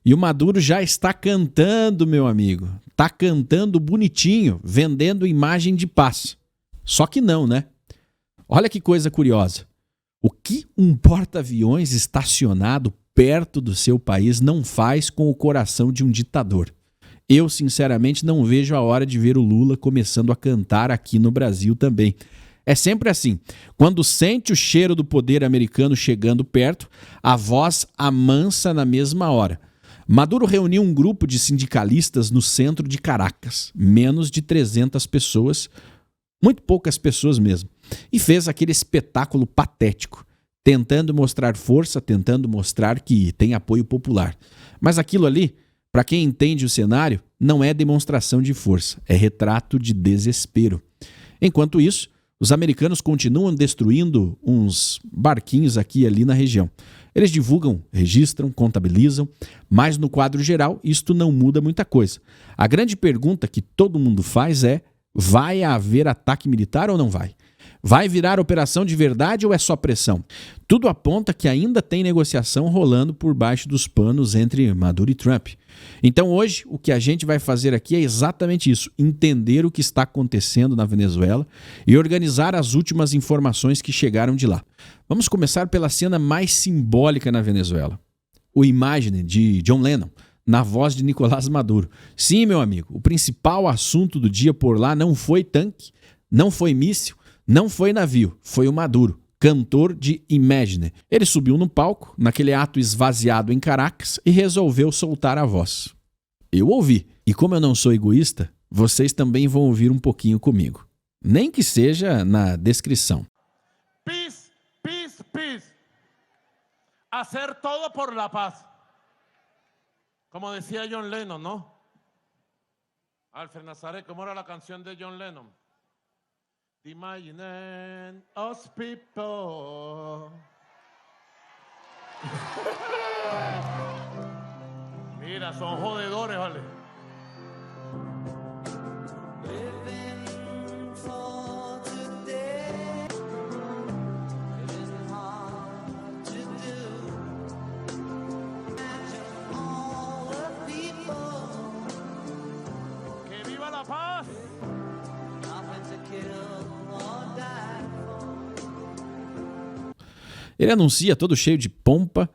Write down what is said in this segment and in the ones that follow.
E o Maduro já está cantando, meu amigo. Está cantando bonitinho, vendendo imagem de paz. Só que não, né? Olha que coisa curiosa. O que um porta-aviões estacionado perto do seu país não faz com o coração de um ditador? Eu, sinceramente, não vejo a hora de ver o Lula começando a cantar aqui no Brasil também. É sempre assim. Quando sente o cheiro do poder americano chegando perto, a voz amansa na mesma hora. Maduro reuniu um grupo de sindicalistas no centro de Caracas, menos de 300 pessoas, muito poucas pessoas mesmo, e fez aquele espetáculo patético, tentando mostrar força, tentando mostrar que tem apoio popular. Mas aquilo ali, para quem entende o cenário, não é demonstração de força, é retrato de desespero. Enquanto isso, os americanos continuam destruindo uns barquinhos aqui e ali na região. Eles divulgam, registram, contabilizam, mas no quadro geral isto não muda muita coisa. A grande pergunta que todo mundo faz é: vai haver ataque militar ou não vai? Vai virar operação de verdade ou é só pressão? Tudo aponta que ainda tem negociação rolando por baixo dos panos entre Maduro e Trump. Então hoje o que a gente vai fazer aqui é exatamente isso, entender o que está acontecendo na Venezuela e organizar as últimas informações que chegaram de lá. Vamos começar pela cena mais simbólica na Venezuela. O Imagine, de John Lennon, na voz de Nicolás Maduro. Sim, meu amigo, o principal assunto do dia por lá não foi tanque, não foi míssil, não foi navio, foi o Maduro, cantor de Imagine. Ele subiu no palco, naquele ato esvaziado em Caracas, e resolveu soltar a voz. Eu ouvi, e como eu não sou egoísta, vocês também vão ouvir um pouquinho comigo. Nem que seja na descrição. Peace, peace, peace. Hacer todo por la paz. Como decía John Lennon, ¿no? Alfred Nazaret, ¿cómo era la canción de John Lennon? Imagine us people. Mira, son jodedores, vale. Living for today, it isn't hard to do. Imagine all the people. ¡Que viva la paz! Nothing to kill or die for. Ele anuncia, todo cheio de pompa,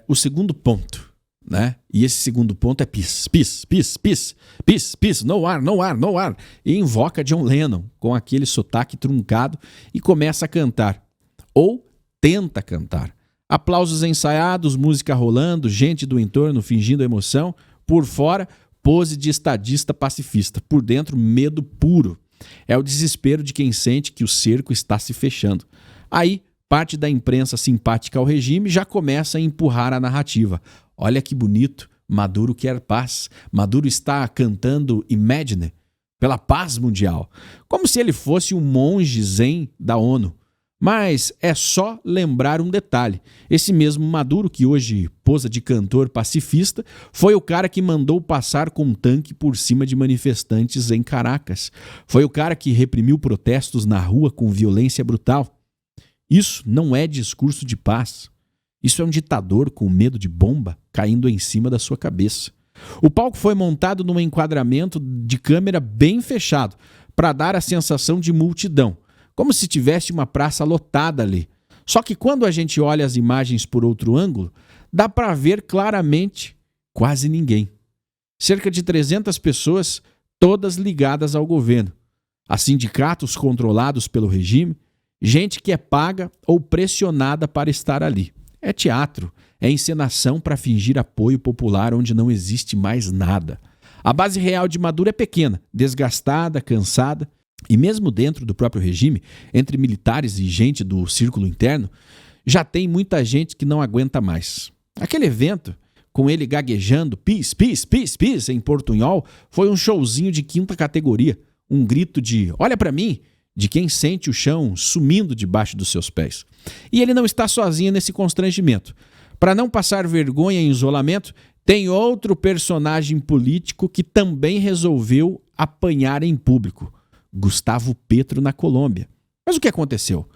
o segundo ponto, né? E esse segundo ponto é peace, peace, peace, peace, peace, peace, no ar, no ar, no ar. E invoca John Lennon com aquele sotaque truncado e começa a cantar. Ou tenta cantar. Aplausos ensaiados, música rolando, gente do entorno fingindo emoção. Por fora, pose de estadista pacifista. Por dentro, medo puro. É o desespero de quem sente que o cerco está se fechando. Aí, parte da imprensa simpática ao regime já começa a empurrar a narrativa. Olha que bonito, Maduro quer paz. Maduro está cantando Imagine pela paz mundial. Como se ele fosse um monge zen da ONU. Mas é só lembrar um detalhe. Esse mesmo Maduro, que hoje posa de cantor pacifista, foi o cara que mandou passar com um tanque por cima de manifestantes em Caracas. Foi o cara que reprimiu protestos na rua com violência brutal. Isso não é discurso de paz. Isso é um ditador com medo de bomba caindo em cima da sua cabeça. O palco foi montado num enquadramento de câmera bem fechado, para dar a sensação de multidão, como se tivesse uma praça lotada ali. Só que quando a gente olha as imagens por outro ângulo, dá para ver claramente quase ninguém. Cerca de 300 pessoas, todas ligadas ao governo. A sindicatos controlados pelo regime, gente que é paga ou pressionada para estar ali. É teatro, é encenação para fingir apoio popular onde não existe mais nada. A base real de Maduro é pequena, desgastada, cansada, e mesmo dentro do próprio regime, entre militares e gente do círculo interno, já tem muita gente que não aguenta mais. Aquele evento, com ele gaguejando peace, peace, peace, peace em portunhol, foi um showzinho de quinta categoria, um grito de olha para mim, de quem sente o chão sumindo debaixo dos seus pés. E ele não está sozinho nesse constrangimento. Para não passar vergonha em isolamento, tem outro personagem político que também resolveu apanhar em público. Gustavo Petro na Colômbia. Mas o que aconteceu?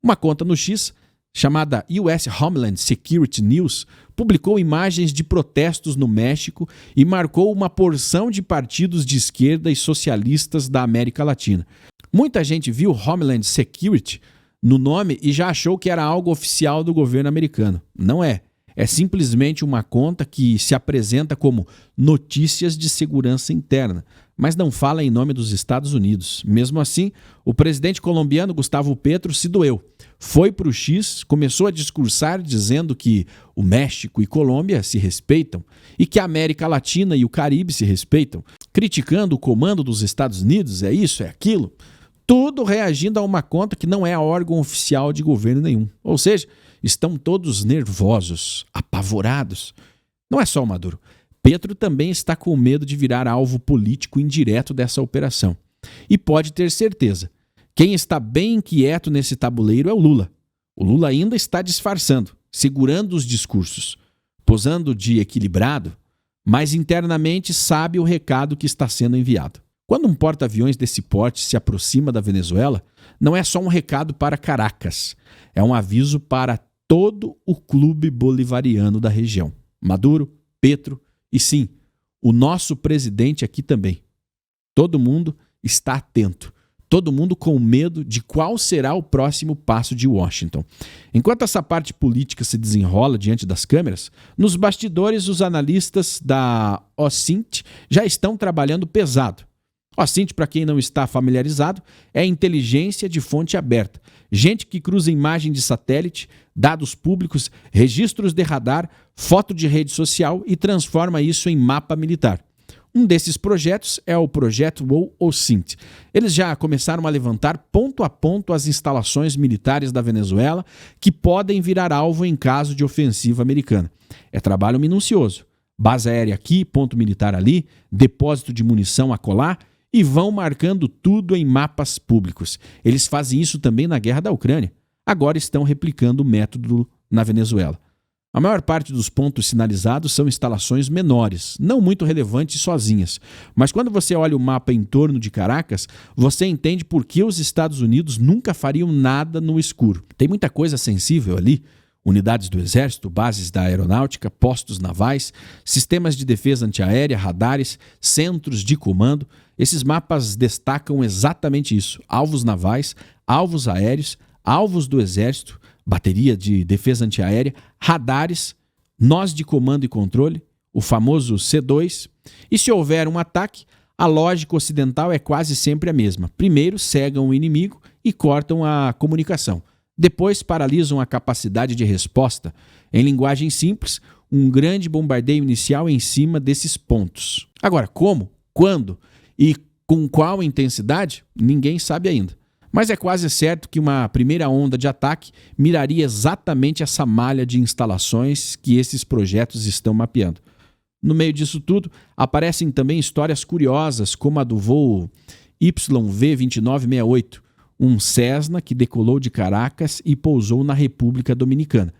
Uma conta no X chamada US Homeland Security News, publicou imagens de protestos no México e marcou uma porção de partidos de esquerda e socialistas da América Latina. Muita gente viu Homeland Security no nome e já achou que era algo oficial do governo americano. Não é. É simplesmente uma conta que se apresenta como notícias de segurança interna, mas não fala em nome dos Estados Unidos. Mesmo assim, o presidente colombiano Gustavo Petro se doeu. Foi para o X, começou a discursar dizendo que o México e Colômbia se respeitam e que a América Latina e o Caribe se respeitam, criticando o comando dos Estados Unidos, é isso, é aquilo. Tudo reagindo a uma conta que não é órgão oficial de governo nenhum. Ou seja, estão todos nervosos, apavorados. Não é só o Maduro. Petro também está com medo de virar alvo político indireto dessa operação. E pode ter certeza, quem está bem inquieto nesse tabuleiro é o Lula. O Lula ainda está disfarçando, segurando os discursos, posando de equilibrado, mas internamente sabe o recado que está sendo enviado. Quando um porta-aviões desse porte se aproxima da Venezuela, não é só um recado para Caracas, é um aviso para todo o clube bolivariano da região. Maduro, Petro e sim, o nosso presidente aqui também. Todo mundo está atento, todo mundo com medo de qual será o próximo passo de Washington. Enquanto essa parte política se desenrola diante das câmeras, nos bastidores os analistas da OSINT já estão trabalhando pesado. OSINT, para quem não está familiarizado, é inteligência de fonte aberta. Gente que cruza imagem de satélite, dados públicos, registros de radar, foto de rede social e transforma isso em mapa militar. Um desses projetos é o projeto OSINT. Eles já começaram a levantar ponto a ponto as instalações militares da Venezuela que podem virar alvo em caso de ofensiva americana. É trabalho minucioso. Base aérea aqui, ponto militar ali, depósito de munição acolá, e vão marcando tudo em mapas públicos. Eles fazem isso também na guerra da Ucrânia. Agora estão replicando o método na Venezuela. A maior parte dos pontos sinalizados são instalações menores, não muito relevantes sozinhas. Mas quando você olha o mapa em torno de Caracas, você entende por que os Estados Unidos nunca fariam nada no escuro. Tem muita coisa sensível ali. Unidades do Exército, bases da Aeronáutica, postos navais, sistemas de defesa antiaérea, radares, centros de comando. Esses mapas destacam exatamente isso: alvos navais, alvos aéreos, alvos do Exército, bateria de defesa antiaérea, radares, nós de comando e controle, o famoso C2. E se houver um ataque, a lógica ocidental é quase sempre a mesma. Primeiro cegam o inimigo e cortam a comunicação. Depois paralisam a capacidade de resposta. Em linguagem simples, um grande bombardeio inicial em cima desses pontos. Agora, como, quando e com qual intensidade, ninguém sabe ainda. Mas é quase certo que uma primeira onda de ataque miraria exatamente essa malha de instalações que esses projetos estão mapeando. No meio disso tudo, aparecem também histórias curiosas, como a do voo YV-2968, um Cessna que decolou de Caracas e pousou na República Dominicana.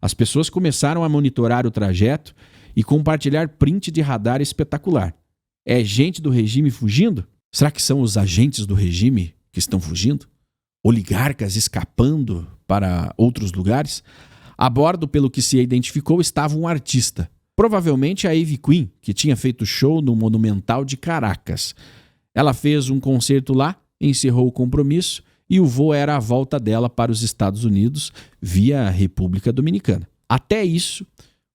As pessoas começaram a monitorar o trajeto e compartilhar print de radar espetacular. É gente do regime fugindo? Será que são os agentes do regime que estão fugindo? Oligarcas escapando para outros lugares? A bordo, pelo que se identificou, estava um artista. Provavelmente a Ivy Queen, que tinha feito show no Monumental de Caracas. Ela fez um concerto lá, encerrou o compromisso e o voo era a volta dela para os Estados Unidos via República Dominicana. Até isso,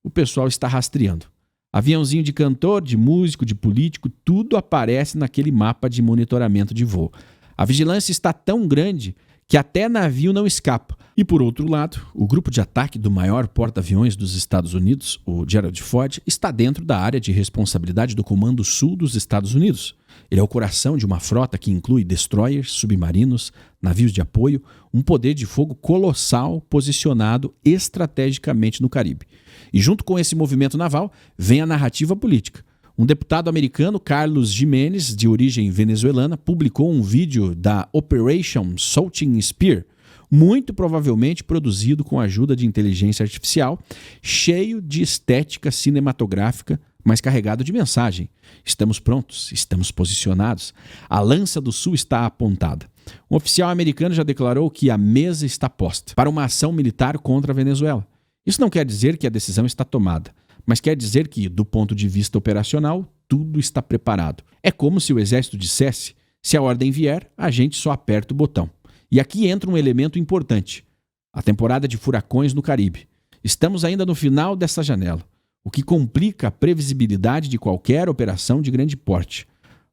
o pessoal está rastreando. Aviãozinho de cantor, de músico, de político, tudo aparece naquele mapa de monitoramento de voo. A vigilância está tão grande que até navio não escapa. E por outro lado, o grupo de ataque do maior porta-aviões dos Estados Unidos, o Gerald Ford, está dentro da área de responsabilidade do Comando Sul dos Estados Unidos. Ele é o coração de uma frota que inclui destroyers, submarinos, navios de apoio, um poder de fogo colossal posicionado estrategicamente no Caribe. E junto com esse movimento naval, vem a narrativa política. Um deputado americano, Carlos Gimenez, de origem venezuelana, publicou um vídeo da Operation Salting Spear, muito provavelmente produzido com a ajuda de inteligência artificial, cheio de estética cinematográfica, mas carregado de mensagem. Estamos prontos, estamos posicionados. A lança do sul está apontada. Um oficial americano já declarou que a mesa está posta para uma ação militar contra a Venezuela. Isso não quer dizer que a decisão está tomada, mas quer dizer que, do ponto de vista operacional, tudo está preparado. É como se o exército dissesse: se a ordem vier, a gente só aperta o botão. E aqui entra um elemento importante: a temporada de furacões no Caribe. Estamos ainda no final dessa janela, o que complica a previsibilidade de qualquer operação de grande porte.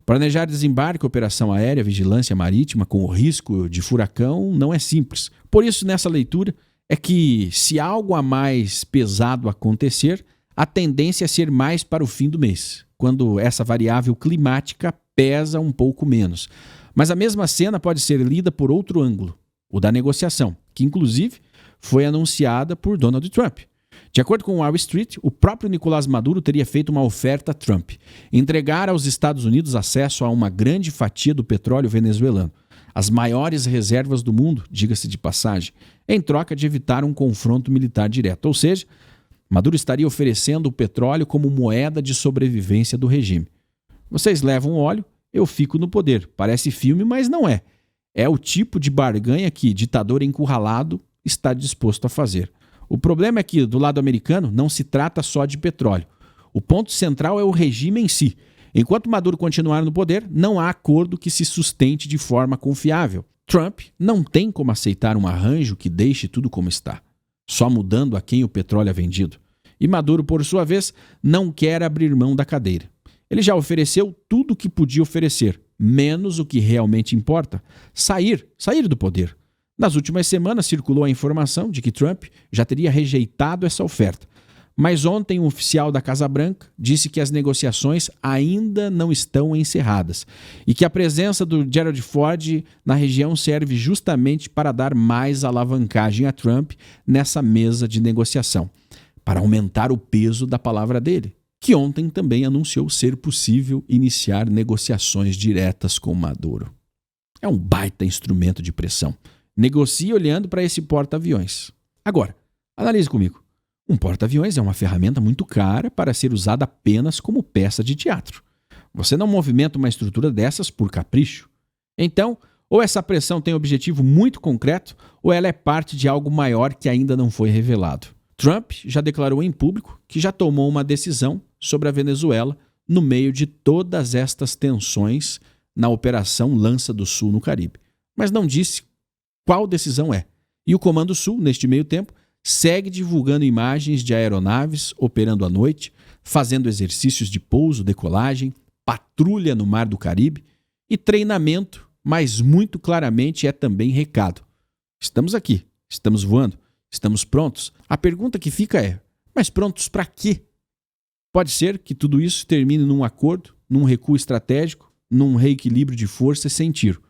Planejar desembarque, operação aérea, vigilância marítima com o risco de furacão não é simples. Por isso, nessa leitura, é que se algo a mais pesado acontecer, a tendência é ser mais para o fim do mês, quando essa variável climática pesa um pouco menos. Mas a mesma cena pode ser lida por outro ângulo, o da negociação, que inclusive foi anunciada por Donald Trump. De acordo com o Wall Street, o próprio Nicolás Maduro teria feito uma oferta a Trump: entregar aos Estados Unidos acesso a uma grande fatia do petróleo venezuelano, as maiores reservas do mundo, diga-se de passagem, em troca de evitar um confronto militar direto. Ou seja, Maduro estaria oferecendo o petróleo como moeda de sobrevivência do regime. Vocês levam óleo, eu fico no poder. Parece filme, mas não é. É o tipo de barganha que ditador encurralado está disposto a fazer. O problema é que, do lado americano, não se trata só de petróleo. O ponto central é o regime em si. Enquanto Maduro continuar no poder, não há acordo que se sustente de forma confiável. Trump não tem como aceitar um arranjo que deixe tudo como está, só mudando a quem o petróleo é vendido. E Maduro, por sua vez, não quer abrir mão da cadeira. Ele já ofereceu tudo o que podia oferecer, menos o que realmente importa: sair do poder. Nas últimas semanas circulou a informação de que Trump já teria rejeitado essa oferta. Mas ontem um oficial da Casa Branca disse que as negociações ainda não estão encerradas e que a presença do Gerald Ford na região serve justamente para dar mais alavancagem a Trump nessa mesa de negociação, para aumentar o peso da palavra dele, que ontem também anunciou ser possível iniciar negociações diretas com Maduro. É um baita instrumento de pressão. Negocie olhando para esse porta-aviões. Agora, analise comigo. Um porta-aviões é uma ferramenta muito cara para ser usada apenas como peça de teatro. Você não movimenta uma estrutura dessas por capricho. Então, ou essa pressão tem um objetivo muito concreto, ou ela é parte de algo maior que ainda não foi revelado. Trump já declarou em público que já tomou uma decisão sobre a Venezuela no meio de todas estas tensões na Operação Lança do Sul no Caribe, mas não disse qual decisão é. E o Comando Sul, neste meio tempo, segue divulgando imagens de aeronaves operando à noite, fazendo exercícios de pouso, decolagem, patrulha no Mar do Caribe e treinamento, mas muito claramente é também recado. Estamos aqui, estamos voando, estamos prontos. A pergunta que fica é: mas prontos para quê? Pode ser que tudo isso termine num acordo, num recuo estratégico, num reequilíbrio de forças sem tiro.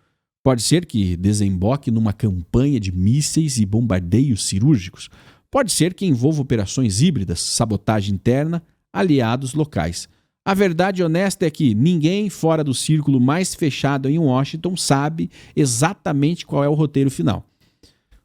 Pode ser que desemboque numa campanha de mísseis e bombardeios cirúrgicos. Pode ser que envolva operações híbridas, sabotagem interna, aliados locais. A verdade honesta é que ninguém fora do círculo mais fechado em Washington sabe exatamente qual é o roteiro final.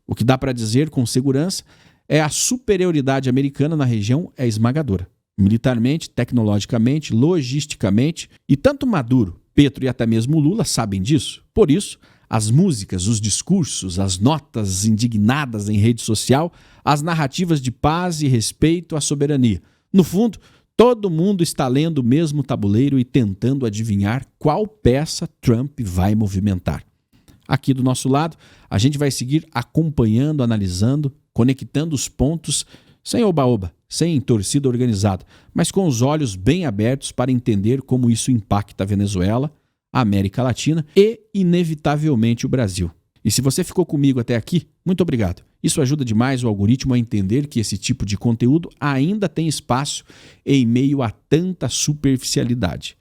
O que dá para dizer com segurança é a superioridade americana na região é esmagadora. Militarmente, tecnologicamente, logisticamente, e tanto Maduro, Petro e até mesmo Lula sabem disso. Por isso, as músicas, os discursos, as notas indignadas em rede social, as narrativas de paz e respeito à soberania. No fundo, todo mundo está lendo o mesmo tabuleiro e tentando adivinhar qual peça Trump vai movimentar. Aqui do nosso lado, a gente vai seguir acompanhando, analisando, conectando os pontos, sem oba-oba, sem torcida organizada, mas com os olhos bem abertos para entender como isso impacta a Venezuela, a América Latina e, inevitavelmente, o Brasil. E se você ficou comigo até aqui, muito obrigado. Isso ajuda demais o algoritmo a entender que esse tipo de conteúdo ainda tem espaço em meio a tanta superficialidade.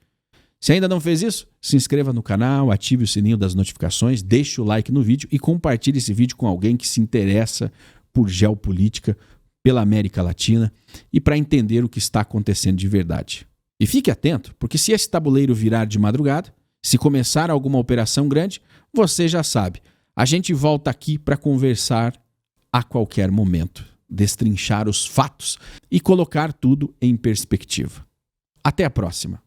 Se ainda não fez isso, se inscreva no canal, ative o sininho das notificações, deixe o like no vídeo e compartilhe esse vídeo com alguém que se interessa por geopolítica, pela América Latina e para entender o que está acontecendo de verdade. E fique atento, porque se esse tabuleiro virar de madrugada, se começar alguma operação grande, você já sabe, A gente volta aqui para conversar a qualquer momento, destrinchar os fatos e colocar tudo em perspectiva. Até a próxima.